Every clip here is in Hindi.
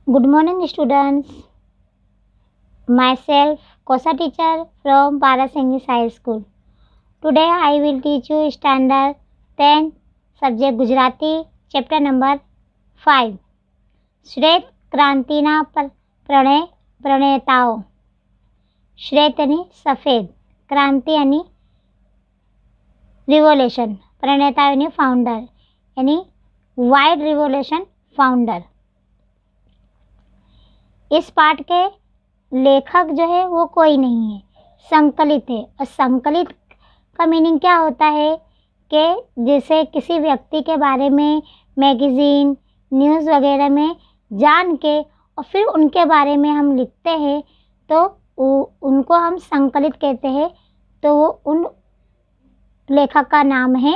Good morning, students. Myself, Kosa teacher from Paras English High School. Today I will teach you standard 10 subject Gujarati chapter number 5. શ્વેત ક્રાંતિના પ્રણેતાઓ. શ્વેત અને સફેદ, ક્રાંતિ અને रिवोल्यूशन, प्रणेता यानी फाउंडर, यानी वाइट रिवोल्यूशन फाउंडर. इस पाठ के लेखक जो है वो कोई नहीं है, संकलित है. और संकलित का मीनिंग क्या होता है कि जैसे किसी व्यक्ति के बारे में मैगजीन, न्यूज़ वगैरह में जान के और फिर उनके बारे में हम लिखते हैं तो उनको हम संकलित कहते हैं. तो वो उन लेखक का नाम है.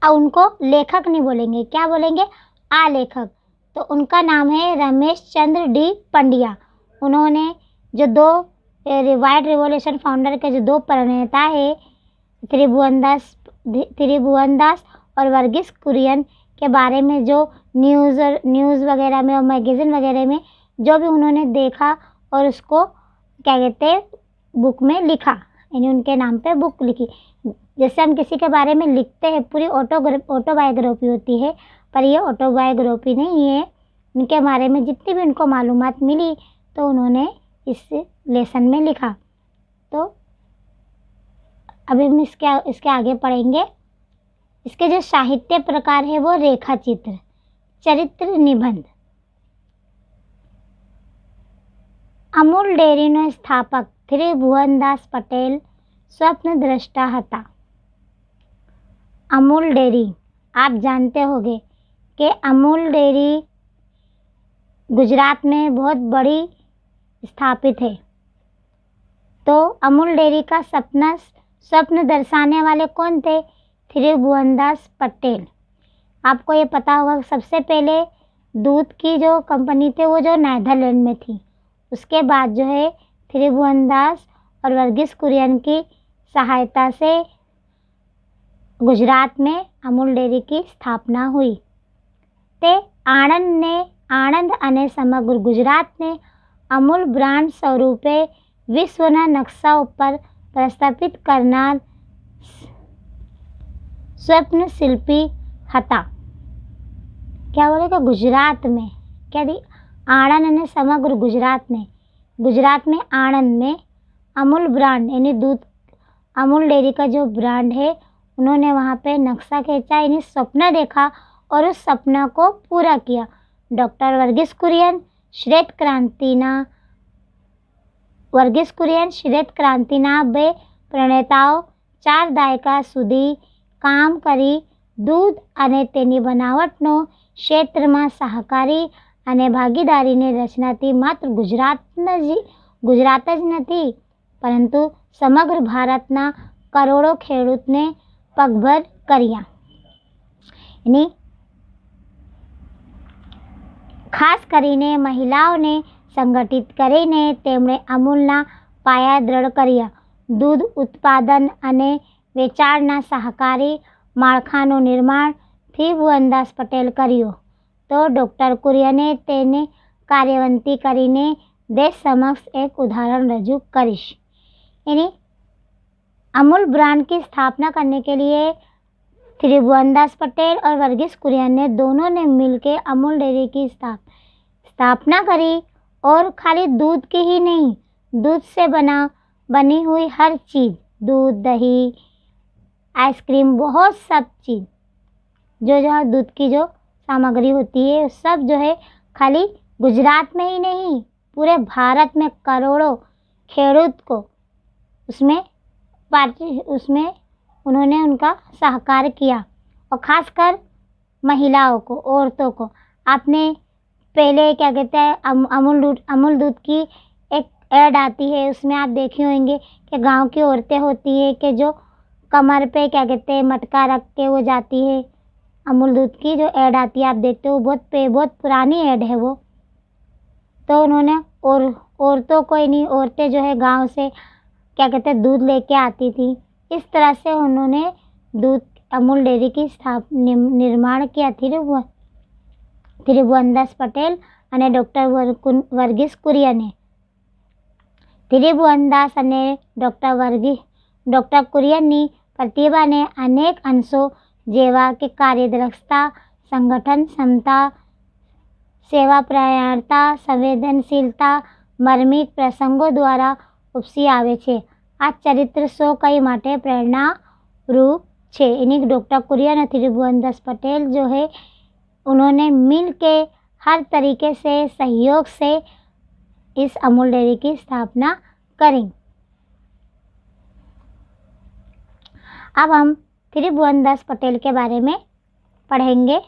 अब उनको लेखक नहीं बोलेंगे, क्या बोलेंगे? आलेखक. तो उनका नाम है रमेश चंद्र डी पंड्या. उन्होंने जो दो वाइट रिवॉल्यूशन फाउंडर के जो दो प्रणेता है, त्रिभुवन दास और वर्गीस कुरियन के बारे में जो न्यूज़ वगैरह में और मैगजीन वगैरह में जो भी उन्होंने देखा और उसको क्या कहते हैं बुक में लिखा, यानी उनके नाम पे बुक लिखी. जैसे हम किसी के बारे में लिखते हैं, पूरी ऑटोबायोग्राफी होती है, पर ये ऑटोबायोग्राफी नहीं है. उनके बारे में जितनी भी उनको मालूमात मिली तो उन्होंने इस लेसन में लिखा. तो अभी हम इसके आगे पढ़ेंगे. इसके जो साहित्य प्रकार है वो रेखा चित्र, चरित्र निबंध. અમૂલ ડેરીનો સ્થાપક ત્રિભુવનદાસ પટેલ स्वप्नदृष्टा હતા. अमूल डेयरी, आप जानते होंगे कि अमूल डेयरी गुजरात में बहुत बड़ी स्थापित है. तो अमूल डेयरी का स्वप्न दर्शाने वाले कौन थे? त्रिभुवनदास पटेल. आपको ये पता होगा सबसे पहले दूध की जो कंपनी थी वो जो नीदरलैंड में थी. उसके बाद जो है त्रिभुवनदास और वर्गीस कुरियन की सहायता से गुजरात में अमूल डेयरी की स्थापना हुई. ते આણંદ અને સમગ્ર ગુજરાતને અમૂલ બ્રાન્ડ સ્વરૂપે વિશ્વના નકશા ઉપર પ્રસ્થાપિત કરનાર स्वप्न शिल्पी હતા. क्या बोलेगा? गुजरात में क्या दी? आणंद અને समग्र गुजरात में आणंद में अमूल ब्रांड यानी दूध, अमूल डेयरी का जो ब्रांड है, उन्होंने वहाँ पे नक्शा खींचा, यानी सपना देखा और उस सपना को पूरा किया. डॉक्टर वर्गीस कुरियन श्वेत क्रांतिना બે પ્રણેતાઓ 4 દાયકા સુધી કામ કરી દૂધ અને તેની બનાવટનો ક્ષેત્રમાં સહકારી અને ભાગીદારીની રચનાથી માત્ર ગુજરાત જ નથી પરંતુ સમગ્ર ભારતના કરોડો ખેડૂતને પગભર કર્યા. यानी ખાસ કરીને મહિલાઓને સંગઠિત કરીને તેમણે અમૂલના પાયા દૃઢ કર્યા. દૂધ ઉત્પાદન અને વેચાણના સહકારી માળખાનું નિર્માણ ત્રિભુવનદાસ પટેલ કર્યું. तो डॉक्टर कुरियने तेने कार्यवंती करीने देश समक्ष एक उदाहरण रजू करीश. यानी अमूल ब्रांड की स्थापना करने के लिए त्रिभुवनदास पटेल और वर्गीस कुरियन ने दोनों ने मिलकर अमूल डेयरी की स्थापना करी. और खाली दूध की ही नहीं, दूध से बनी हुई हर चीज़, दूध, दही, आइसक्रीम, बहुत सब चीज़ जो दूध की जो सामग्री होती है सब जो है खाली गुजरात में ही नहीं पूरे भारत में करोड़ों खेडूत को उसमें उन्होंने उनका सहकार किया. और ख़ासकर महिलाओं को, औरतों को. आपने पहले क्या कहते हैं अमूल दूध की एक ऐड आती है, उसमें आप देखे होंगे कि गांव की औरतें होती है कि जो कमर पे क्या कहते हैं मटका रख के वो जाती है. अमूल दूध की जो ऐड आती है आप देखते हो, बहुत पुरानी ऐड है वो. तो उन्होंने औरतों को, यानी औरतें जो है गांव से क्या कहते हैं दूध लेके आती थी. इस तरह से उन्होंने दूध अमूल डेयरी की निर्माण किया ત્રિભુવનદાસ પટેલ અને ડૉક્ટર વર્ગીસ કુરિયને. ત્રિભુવનદાસ અને ડૉક્ટર કુરિયનની પ્રતિભાને અનેક અંશો જેવા કે કાર્યદક્ષતા, સંગઠન ક્ષમતા, સેવાપરાયણતા, સંવેદનશીલતા માર્મિક પ્રસંગો દ્વારા ઉપસી આવે છે. આ ચરિત્ર શો કઈ માટે प्रेरणारूप છે? यानी डॉक्टर कुरियन और त्रिभुवनदास पटेल जो है उन्होंने मिल के हर तरीके से सहयोग से इस अमूल डेयरी की स्थापना करी. अब हम त्रिभुवनदास पटेल के बारे में पढ़ेंगे.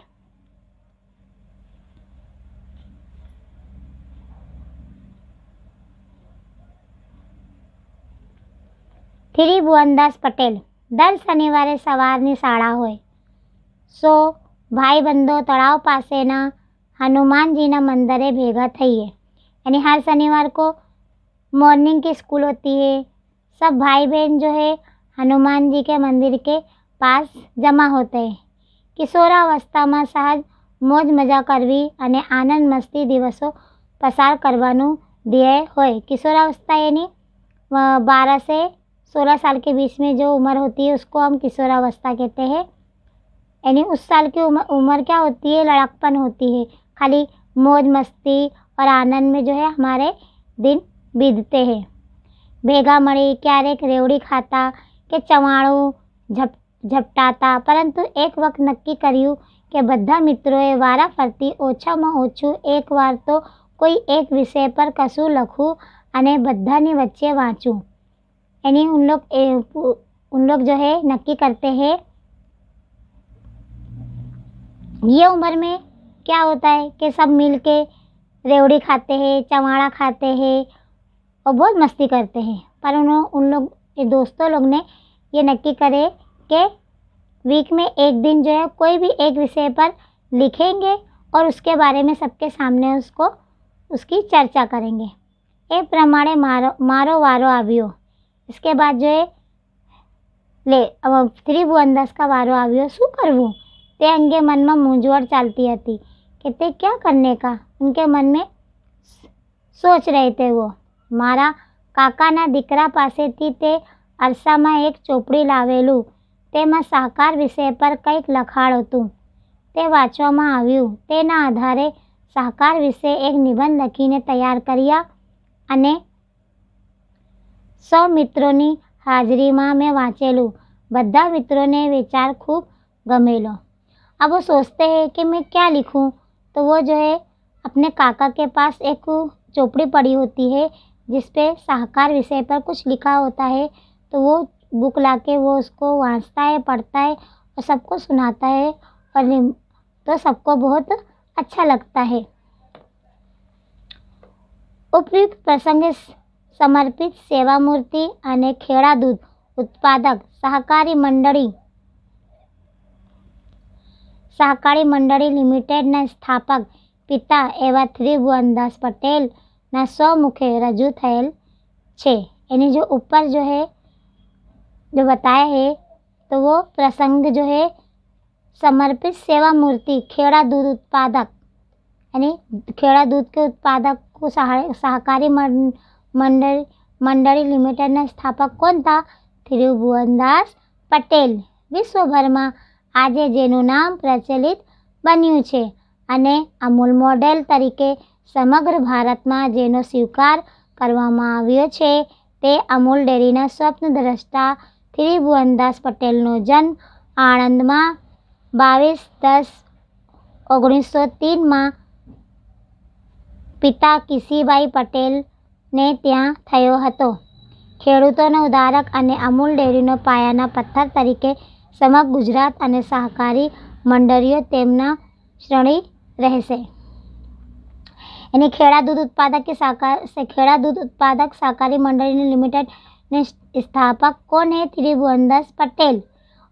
ત્રિભુવનદાસ પટેલ દર શનિવારે સવારની શાળા હોય સો ભાઈબંધો તળાવ પાસેના हनुमान मंदिर भेगा થઈએ. यानी हर शनिवार को मॉर्निंग की स्कूल होती है. सब भाई बहन जो है हनुमान जी के मंदिर के पास जमा होते हैं. કિશોરાવસ્થામાં સહજ મોજ મજા કરવી અને આનંદ મસ્તી દિવસો પસાર કરવાનું ધ્યેય હોય. किशोरावस्था यानी 12 से 16 साल के बीच में जो उम्र होती है उसको हम किशोरावस्था कहते हैं. यानी उस साल की उम्र क्या होती है? लड़कपन होती है. खाली मौज मस्ती और आनंद में जो है हमारे दिन बीतते हैं. ભેગા મળી ક્યારેક રેવડી ખાતા કે ચવાણું ઝપટાતા. પરંતુ એક વખત નક્કી કર્યું કે બધા મિત્રોએ વારાફરતી ઓછામાં ઓછું એક વાર તો કોઈ એક વિષય પર કશું લખવું અને બધાની વચ્ચે વાંચવું. यानी उन लोग जो है नक्की करते हैं. ये उम्र में क्या होता है कि सब मिल के रेवड़ी खाते हैं, चवाड़ा खाते हैं और बहुत मस्ती करते हैं. पर उन लोग दोस्तों लोग ने ये नक्की करे कि वीक में एक दिन जो है कोई भी एक विषय पर लिखेंगे और उसके बारे में सबके सामने उसकी चर्चा करेंगे. એ પ્રમાણે મારો વારો આવ્યો. इसके बाद जो है ત્રિભુવનદાસ का वारो આવ્યો. શું કરવું તે અંગે મનમાં મૂંઝવણ ચાલતી હતી કે તે क्या करने का उनके मन में सोच रहे थे. वो મારા કાકાના દીકરા પાસેથી તે અરસામાં એક ચોપડી લાવેલું. તેમાં સહકાર વિષય પર કંઈક લખાણ હતું. તે વાંચવામાં આવ્યું. તેના આધારે સહકાર વિશે એક નિબંધ લખીને તૈયાર કર્યા અને 100 મિત્રોની હાજરીમાં મેં વાંચેલું. બધા મિત્રોને विचार खूब गमेलो. अब वो सोचते हैं कि मैं क्या लिखूं. तो वो जो है अपने काका के पास एक चौपड़ी पड़ी होती है जिस पे सहकार विषय पर कुछ लिखा होता है. तो वो बुक लाके वो उसको वाँचता है, पढ़ता है और सबको सुनाता है और तो सबको बहुत अच्छा लगता है. उपयुक्त प्रसंगे समर्पित सेवामूर्ति અને ખેડા દૂધ ઉત્પાદક સહકારી મંડળી લિમિટેડના સ્થાપક પિતા એવા ત્રિભુવનદાસ પટેલના સ્વમુખે રજૂ થયેલ છે. એની जो ऊपर जो है जो बताया है तो वो प्रसंग जो है समर्पित सेवा मूर्ति खेड़ा दूध उत्पादक यानी खेड़ा दूध के उत्पादक को सहकारी मंडળી लिमिटेडના સ્થાપક કોણ था? ત્રિભુવનદાસ પટેલ. વિશ્વભરમાં આજે જેનું નામ પ્રચલિત બન્યું છે અને અમૂલ મોડેલ તરીકે સમગ્ર ભારતમાં જેનો સ્વીકાર કરવામાં આવ્યો છે તે અમૂલ ડેરીના સ્વપ્નદ્રષ્ટા ત્રિભુવનદાસ પટેલનો જન્મ આણંદમાં 22/10/1903 પિતા કિસીભાઈ પટેલને ત્યાં થયો હતો. ખેડૂતોનો ઉદ્ધારક અને અમૂલ ડેરીનો પાયાના પથ્થર તરીકે સમગ્ર ગુજરાત અને સહકારી મંડળીઓ તેમના શ્રેણી રહેશે. यानी खेड़ा दूध उत्पादक सहकारी मंडली लिमिटेड ने स्थापक कौन है? त्रिभुवनदास पटेल.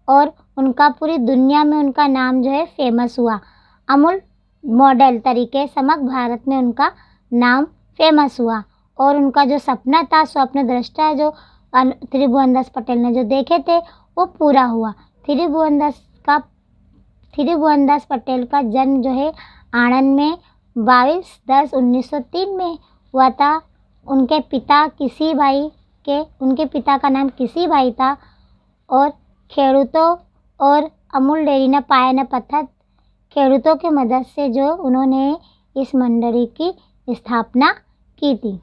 और उनका पूरी दुनिया में उनका नाम जो है फेमस हुआ. अमूल मॉडल तरीके समग्र भारत में उनका नाम फेमस हुआ और उनका जो सपना था स्वप्न दृष्टा जो त्रिभुवनदास पटेल ने जो देखे थे वो पूरा हुआ. त्रिभुवनदास त्रिभुवनदास पटेल का जन्म जो है आणंद में 22/10/1903 में हुआ था। उनके पिता का नाम किसी भाई था और खेडूतों और अमूल डेयरी न पाया न पत्थर खेडूतों की मदद से जो उन्होंने इस मंडली की स्थापना की थी।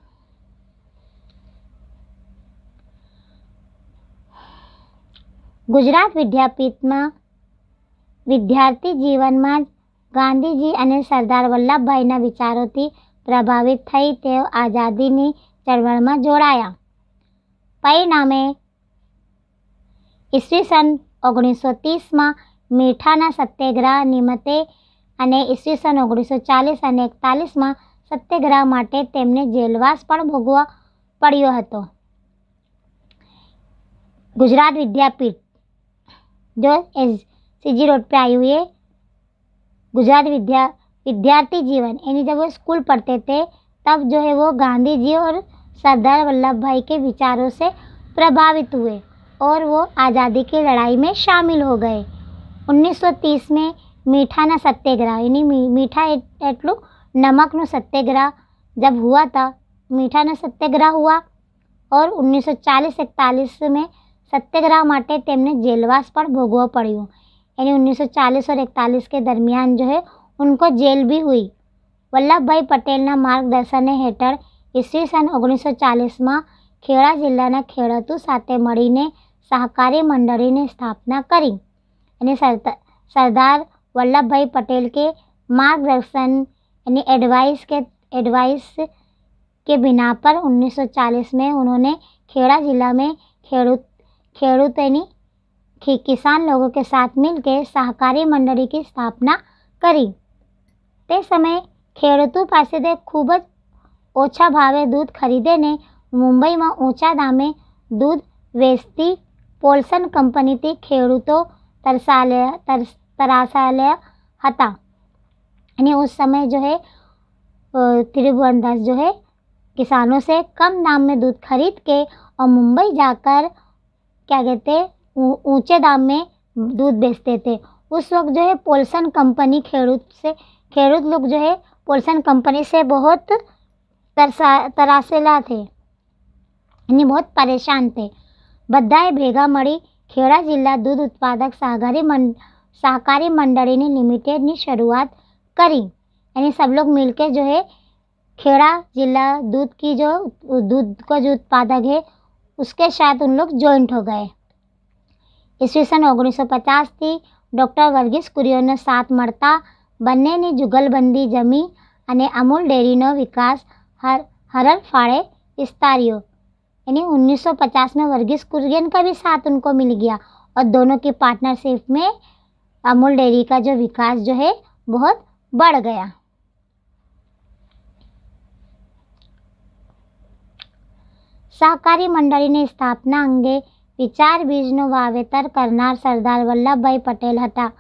ગુજરાત વિદ્યાપીઠમાં વિદ્યાર્થી જીવનમાં ગાંધીજી અને સરદાર વલ્લભભાઈના વિચારોથી પ્રભાવિત થઈ તેઓ આઝાદીની ચળવળમાં જોડાયા। પરિણામે ઈસવીસન 1930માં મીઠાના સત્યાગ્રહ નિમિત્તે અને ઈસવીસન 1940 અને 41માં સત્યાગ્રહ માટે તેમને જેલવાસ પણ ભોગવવો પડ્યો હતો। गुजरात विद्यापीठ जो सीजी रोड पे आई हुई है, गुजरात विद्यार्थी जीवन यानी जब वो स्कूल पढ़ते थे तब जो है वो गांधी जी और सरदार वल्लभ भाई के विचारों से प्रभावित हुए और वो आज़ादी की लड़ाई में शामिल हो गए। 1930 में मीठाना सत्याग्रह यानी मीठा एटलू नमकनो सत्याग्रह जब हुआ था, मीठाना सत्याग्रह हुआ और 1940-41 में सत्याग्रह माटे तेमने जेलवास पर भोगवो पड़्यो। यानी 1940 और 41 के दरमियान जो है उनको जेल भी हुई। वल्लभ भाई पटेलना मार्गदर्शन हेठळ ईस्वीसन 1940 में खेड़ा जिल्लाना खेडूतो साथे मळीने सहकारी मंडळीनी स्थापना करी। यानी सरदार वल्लभ भाई पटेल के मार्गदर्शन यानी एडवाइस के बिना पर 1940 में उन्होंने खेड़ा जिला में खेडूत यानी किसान लोगों के साथ मिलकर सहकारी मंडली की स्थापना करी। ते समय खेडूतों पासेथी खूब ज ओछा भावे दूध खरीदीने मुंबई में ऊंचा दामे दूध वेचती पोल्सन कंपनी थी खेडूतो तरासाया हता। यानी उस समय जो है त्रिभुवनदास जो है किसानों से कम दाम में दूध खरीद के और मुंबई जाकर क्या कहते ऊंचे दाम में दूध बेचते थे। उस वक्त जो है पोल्सन कंपनी खेडूत लोग जो है पोल्सन कंपनी से बहुत तरासेला थे, यानी बहुत परेशान थे। बधाए भेगा मળી खेड़ा जिला दूध उत्पादक सहकारी मंडली लिमिटेड की शुरुआत करी। यानी सब लोग मिलकर जो है खेड़ा जिला दूध का जो उत्पादक है उसके साथ उन लोग जॉइंट हो गए। ईस्वीसन 1950 थी डॉक्टर वर्गीस कुरियनનો साथ મળતા બંનેની જુગલબંધી જમી અને અમૂલ ડેરીનો વિકાસ હરણફાળે વિસ્તાર્યો। यानी 1950 में वर्गीस कुरियन का भी साथ उनको मिल गया और दोनों की पार्टनरशिप में अमूल डेयरी का जो विकास जो है बहुत बढ़ गया। सहकारी मंडळीની સ્થાપના અંગે વિચાર બીજનું વાવેતર કરનાર સરદાર વલ્લભભાઈ પટેલ હતા।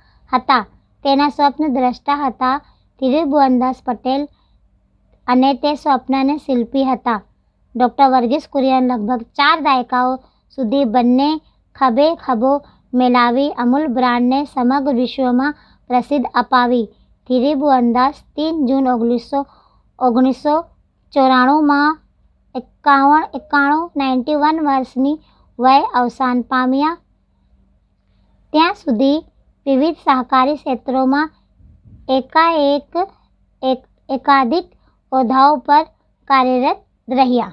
તેના સ્વપ્ન દ્રષ્ટા હતા ત્રિભુવનદાસ પટેલ અને તે સ્વપ્નને શિલ્પી હતા। ડૉક્ટર વર્ગીસ કુરિયન લગભગ 4 દાયકાઓ સુધી બંને ખભે ખભો મેળવી અમૂલ બ્રાન્ડને સમગ્ર વિશ્વમાં પ્રસિદ્ધ અપાવી। ત્રિભુવનદાસ 3 જૂન 1994 માં 91 વર્ષની વય અવસાન પામ્યા। ત્યાં સુધી વિવિધ સહકારી ક્ષેત્રોમાં એકાધિક ઓહદાઓ पर कार्यरत રહ્યા।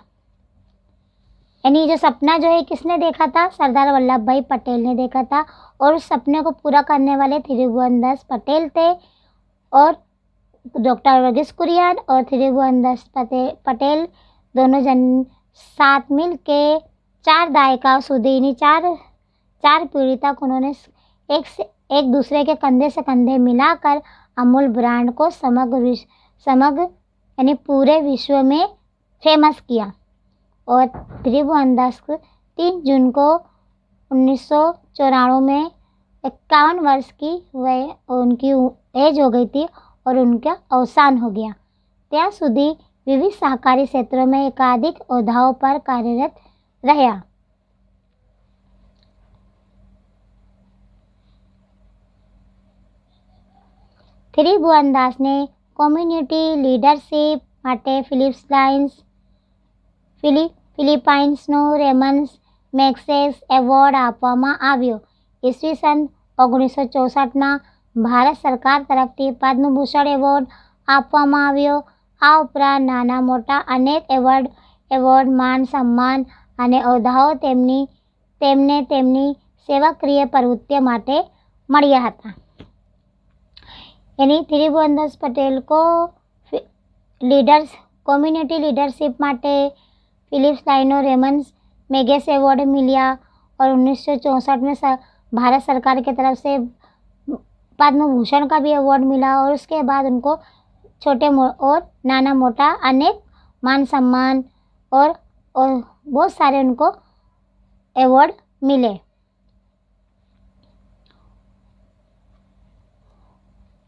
यानी जो सपना जो है किसने देखा था? सरदार वल्लभ भाई पटेल ने देखा था और उस सपने को पूरा करने वाले त्रिभुवनदास पटेल थे और डॉक्टर वर्गीस कुरियन और त्रिभुवनदास पटेल दोनों जन साथ मिल के 4 दायकाओं सुधी 4 पीढ़ी तक उन्होंने एक दूसरे के कंधे से कंधे मिलाकर अमूल ब्रांड को समग्र यानी पूरे विश्व में फेमस किया। और त्रिभुवनदास 3 जून को 1994 में 51 वर्ष की उनकी एज हो गई थी और उनका अवसान हो गया। ત્યાં સુધી विविध सहकारी क्षेत्रों में एकाधिक ओहदाओं पर कार्यरत રહ્યા। ત્રિભુવનદાસ ને કોમ્યુનિટી લીડરશિપ માટે ફિલિપાઇન્સનો રેમન્સ મેગ્સેસ એવોર્ડ આપવામાં આવ્યો. ઈસવીસન 1964માં ભારત સરકાર તરફથી પદ્મભૂષણ એવોર્ડ આપવામાં આવ્યો. આ ઉપરાંત નાના મોટા અનેક એવોર્ડ માન સન્માન અને હોદ્દાઓ તેમને તેમની સેવાકીય પ્રવૃત્તિઓ માટે મળ્યા હતા. ત્રિભુવનદાસ પટેલ को कम्युनिटी लीडरशिप માટે फिलिपाइनो रेमन्स मैग्सेस अवार्ड मिला और 1964 में भारत सरकार की तरफ से पद्म भूषण का भी अवार्ड मिला और उसके बाद उनको छोटे और नाना मोटा अनेक मान सम्मान और बहुत सारे उनको अवार्ड मिले.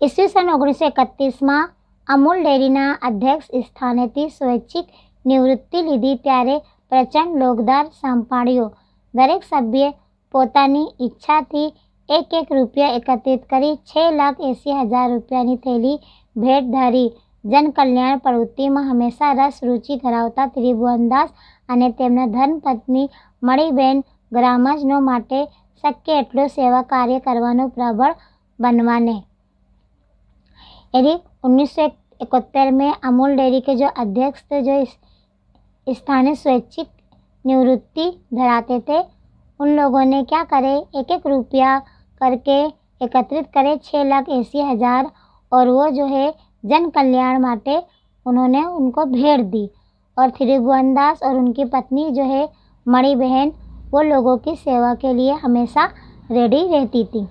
ઈસવીસન 1931માં અમૂલ ડેરીના અધ્યક્ષ સ્થાનેથી સ્વૈચ્છિક નિવૃત્તિ લીધી ત્યારે પ્રચંડ લોકદાર સંભાળ્યો. દરેક સભ્યે પોતાની ઈચ્છાથી 1 રૂપિયા એકત્રિત કરી 6,80,000 રૂપિયાની થેલી ભેટ ધરી. જનકલ્યાણ પ્રવૃત્તિમાં હંમેશા રુચિ ધરાવતા ત્રિભુવનદાસ અને તેમના ધર્મપત્ની મણિબેન ગ્રામજનો માટે શક્ય એટલો સેવા કાર્ય કરવાનો પ્રબળ બનવાને. 1971 में अमूल डेयरी के जो अध्यक्ष थे, जो स्थानीय स्वैच्छिक निवृत्ति धराते थे, उन लोगों ने क्या करे, 1 रुपया करके एकत्रित करे 6,80,000 और वो जो है जन कल्याण माटे उन्होंने उनको भेंट दी. और त्रिभुवनदास और उनकी पत्नी जो है मणि बहन, वो लोगों की सेवा के लिए हमेशा रेडी रहती थी.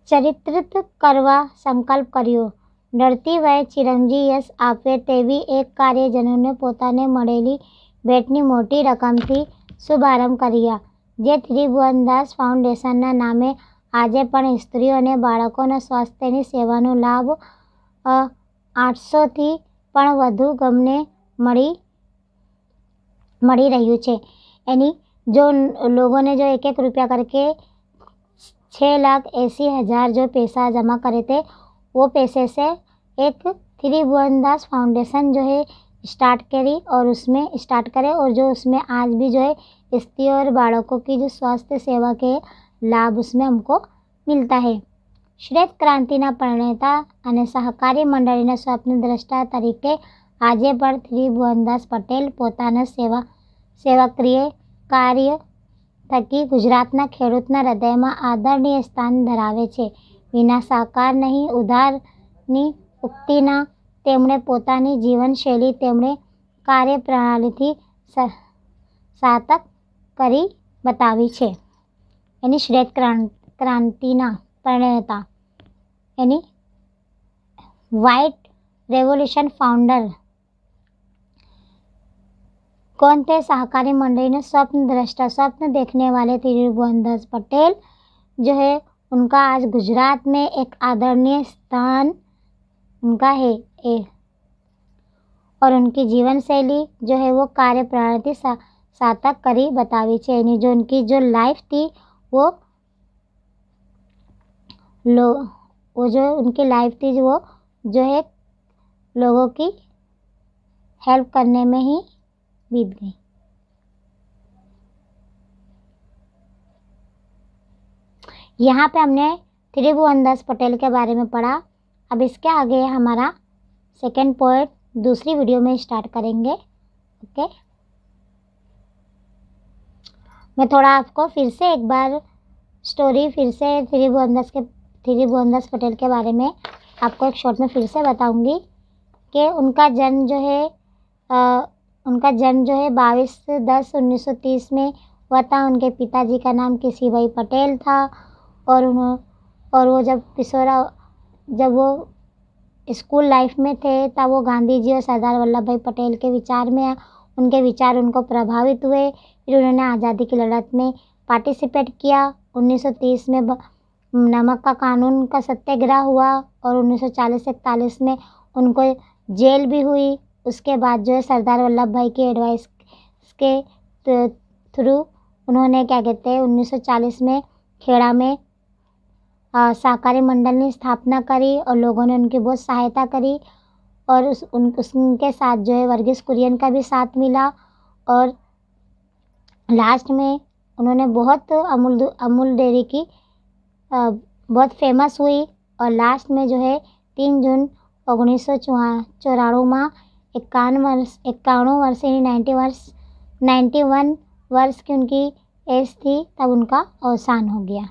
ચરિત્રિત કરવા સંકલ્પ કર્યો. ડરતી વયે ચિરંજી યશ આપે તેવી એક કાર્યજનોને પોતાને મળેલી ભેટની મોટી રકમથી શુભારંભ કર્યા, જે ત્રિભુવનદાસ ફાઉન્ડેશનના નામે આજે પણ સ્ત્રીઓ અને બાળકોના સ્વાસ્થ્યની સેવાનો લાભ 800થી પણ વધુ ગામને મળી રહ્યું છે. जो लोगों ने जो 1 रुपया करके 6,80,000 जो पैसा जमा करे थे, वो पैसे से एक त्रिभुवनदास फाउंडेशन जो है स्टार्ट करे और जो उसमें आज भी जो है स्त्रियों और बालकों की जो स्वास्थ्य सेवा के लाभ उसमें हमको मिलता है. श्वेत क्रांतिना प्रणेता અને સહકારી મંડળીના સ્વપ્નદ્રષ્ટા તરીકે આજે પણ ત્રિભુવનદાસ પટેલ પોતાના સેવાકીય કાર્ય થકી ગુજરાતના ખેડૂતના હૃદયમાં આદરણીય સ્થાન ધરાવે છે. વિના સાકાર નહીં ઉધારની ઉક્તિના તેમણે પોતાની જીવનશૈલી તેમણે કાર્યપ્રણાલીથી સાર્થક કરી બતાવી છે. શ્વેત ક્રાંતિના પ્रणेता व्हाइट रेवोल्यूशन फाउंडर कौन थे? सहकारी मंडली ने स्वप्न देखने वाले त्रिभुवनदास पटेल जो है, उनका आज गुजरात में एक आदरणीय स्थान उनका है और उनकी जीवन शैली जो है वो कार्य प्रणाली सार्थक करी बतावी छे. जो उनकी जो लाइफ थी वो जो उनकी लाइफ थी वो जो है लोगों की हेल्प करने में ही बीत गई. यहाँ पे हमने त्रिभुवनदास पटेल के बारे में पढ़ा. अब इसके आगे हमारा सेकंड पॉइंट दूसरी वीडियो में स्टार्ट करेंगे. ओके, मैं थोड़ा आपको फिर से एक बार स्टोरी त्रिभुवनदास पटेल के बारे में आपको एक शॉर्ट में फिर से बताऊंगी कि उनका जन्म जो है 22/10/1930 में हुआ था. उनके पिताजी का नाम केसीभाई पटेल था और वो जब वो स्कूल लाइफ में थे तब वो गांधी जी और सरदार वल्लभ भाई पटेल के उनके विचार उनको प्रभावित हुए. फिर उन्होंने आज़ादी की लड़त में पार्टिसिपेट किया. 1930 में नमक का कानून का सत्याग्रह हुआ और 1940-41 में उनको जेल भी हुई. उसके बाद जो है सरदार वल्लभ भाई की एडवाइस के थ्रू उन्होंने 1940 में खेड़ा में सहकारी मंडल की स्थापना करी और लोगों ने उनकी बहुत सहायता करी और उनके साथ जो है वर्गीस कुरियन का भी साथ मिला और लास्ट में उन्होंने बहुत अमूल डेयरी की बहुत फेमस हुई और लास्ट में जो है 3 जून 1994 में 51 वर्ष यानी 91 वर्ष की उनकी एज थी, तब उनका अवसान हो गया।